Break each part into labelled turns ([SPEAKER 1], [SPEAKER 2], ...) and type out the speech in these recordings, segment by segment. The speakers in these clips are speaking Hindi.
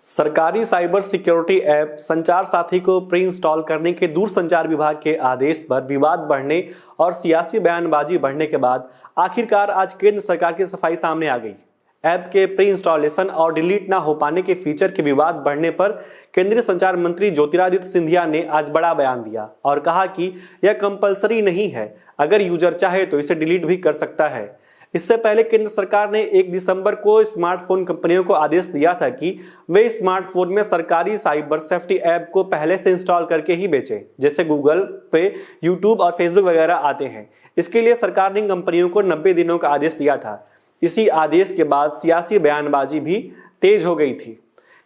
[SPEAKER 1] सरकारी साइबर सिक्योरिटी ऐप संचार साथी को प्री इंस्टॉल करने के दूरसंचार विभाग के आदेश पर विवाद बढ़ने और सियासी बयानबाजी बढ़ने के बाद आखिरकार आज केंद्र सरकार की सफाई सामने आ गई। ऐप के प्री इंस्टॉलेशन और डिलीट ना हो पाने के फीचर के विवाद बढ़ने पर केंद्रीय संचार मंत्री ज्योतिरादित्य सिंधिया ने आज बड़ा बयान दिया और कहा कि यह कंपलसरी नहीं है, अगर यूजर चाहे तो इसे डिलीट भी कर सकता है। इससे पहले केंद्र सरकार ने 1 दिसंबर को स्मार्टफोन कंपनियों को आदेश दिया था कि वे स्मार्टफोन में सरकारी साइबर सेफ्टी ऐप को पहले से इंस्टॉल करके ही बेचें, जैसे गूगल पे, यूट्यूब और फेसबुक वगैरह आते हैं। इसके लिए सरकार ने कंपनियों को 90 दिनों का आदेश दिया था। इसी आदेश के बाद सियासी बयानबाजी भी तेज हो गई थी।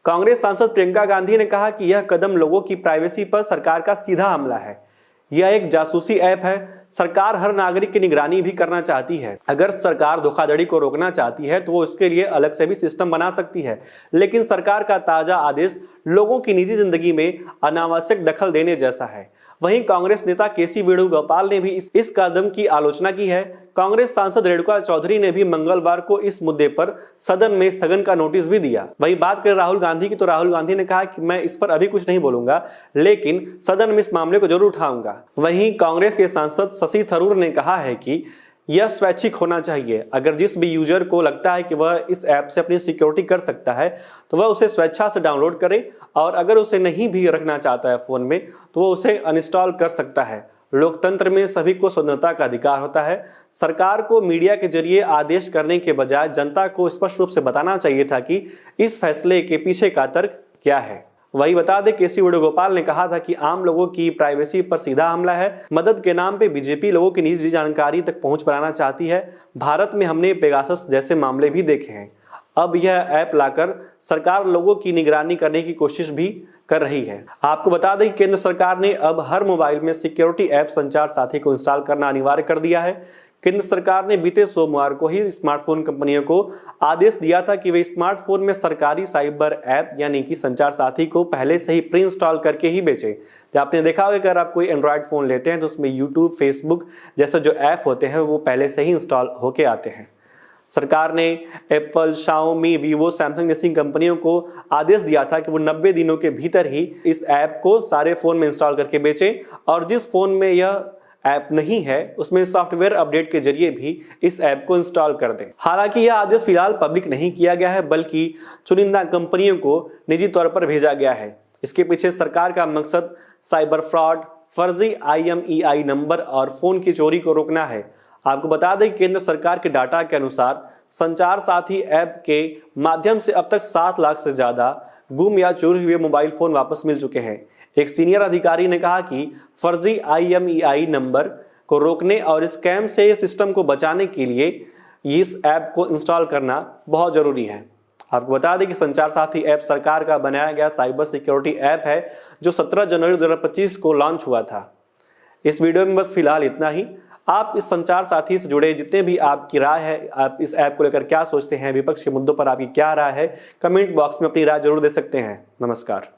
[SPEAKER 1] कांग्रेस सांसद प्रियंका गांधी ने कहा कि यह कदम लोगों की प्राइवेसी पर सरकार का सीधा हमला है। यह एक जासूसी ऐप है। सरकार हर नागरिक की निगरानी भी करना चाहती है। अगर सरकार धोखाधड़ी को रोकना चाहती है तो वो उसके लिए अलग से भी सिस्टम बना सकती है, लेकिन सरकार का ताजा आदेश लोगों की निजी जिंदगी में अनावश्यक दखल देने जैसा है। वहीं कांग्रेस नेता केसी वेणुगोपाल ने भी इस कदम की आलोचना की है। कांग्रेस सांसद रेणुका चौधरी ने भी मंगलवार को इस मुद्दे पर सदन में स्थगन का नोटिस भी दिया। वहीं बात करें राहुल गांधी की, तो राहुल गांधी ने कहा कि मैं इस पर अभी कुछ नहीं बोलूंगा, लेकिन सदन में इस मामले को जरूर उठाऊंगा। वहीं कांग्रेस के सांसद शशि थरूर ने कहा है कि यह स्वैच्छिक होना चाहिए। अगर जिस भी यूजर को लगता है कि वह इस ऐप से अपनी सिक्योरिटी कर सकता है तो वह उसे स्वेच्छा से डाउनलोड करे, और अगर उसे नहीं भी रखना चाहता है फोन में तो वह उसे अनइंस्टॉल कर सकता है। लोकतंत्र में सभी को स्वतंत्रता का अधिकार होता है। सरकार को मीडिया के जरिए आदेश करने के बजाय जनता को स्पष्ट रूप से बताना चाहिए था कि इस फैसले के पीछे का तर्क क्या है। वही बता दें, केसी वेणुगोपाल ने कहा था कि आम लोगों की प्राइवेसी पर सीधा हमला है। मदद के नाम पे बीजेपी लोगों की निजी जानकारी तक पहुंच बनाना चाहती है। भारत में हमने पेगासस जैसे मामले भी देखे हैं। अब यह ऐप लाकर सरकार लोगों की निगरानी करने की कोशिश भी कर रही है। आपको बता दें कि केंद्र सरकार ने अब हर मोबाइल में सिक्योरिटी ऐप संचार साथी को इंस्टॉल करना अनिवार्य कर दिया है। केंद्र सरकार ने बीते सोमवार को ही स्मार्टफोन कंपनियों को आदेश दिया था कि वे स्मार्टफोन में सरकारी साइबर ऐप यानी कि संचार साथी को पहले से ही प्री इंस्टॉल करके ही बेचें। जब आपने देखा होगा, अगर आप कोई एंड्रॉयड फोन लेते हैं तो उसमें यूट्यूब, फेसबुक जैसे जो ऐप होते हैं वो पहले से ही इंस्टॉल होके आते हैं। सरकार ने एप्पल, शाओमी, वीवो, सैमसंग जैसी कंपनियों को आदेश दिया था कि वो 90 दिनों के भीतर ही इस ऐप को सारे फोन में इंस्टॉल करके बेचें, और जिस फोन में यह ऐप नहीं है उसमें सॉफ्टवेयर अपडेट के जरिए भी इस ऐप को इंस्टॉल कर दें। हालांकि यह आदेश फिलहाल पब्लिक नहीं किया गया है, बल्कि चुनिंदा कंपनियों को निजी तौर पर भेजा गया है। इसके पीछे सरकार का मकसद साइबर फ्रॉड, फर्जी IMEI नंबर और फोन की चोरी को रोकना है। आपको बता दें कि केंद्र सरकार के डाटा के अनुसार संचार साथी ऐप के माध्यम से अब तक 7 लाख से ज्यादा गुम या चोरी हुए मोबाइल फोन वापस मिल चुके हैं। एक सीनियर अधिकारी ने कहा कि फर्जी IMEI नंबर को रोकने और स्कैम से सिस्टम को बचाने के लिए इस ऐप को इंस्टॉल करना बहुत जरूरी है। आपको बता दें कि संचार साथी ऐप सरकार का बनाया गया साइबर सिक्योरिटी ऐप है, जो 17 जनवरी 2025 को लॉन्च हुआ था। इस वीडियो में बस फिलहाल इतना ही। आप इस संचार साथी से जुड़े जितने भी आपकी राय है, आप इस ऐप को लेकर क्या सोचते हैं, विपक्ष के मुद्दों पर आपकी क्या राय है, कमेंट बॉक्स में अपनी राय जरूर दे सकते हैं। नमस्कार।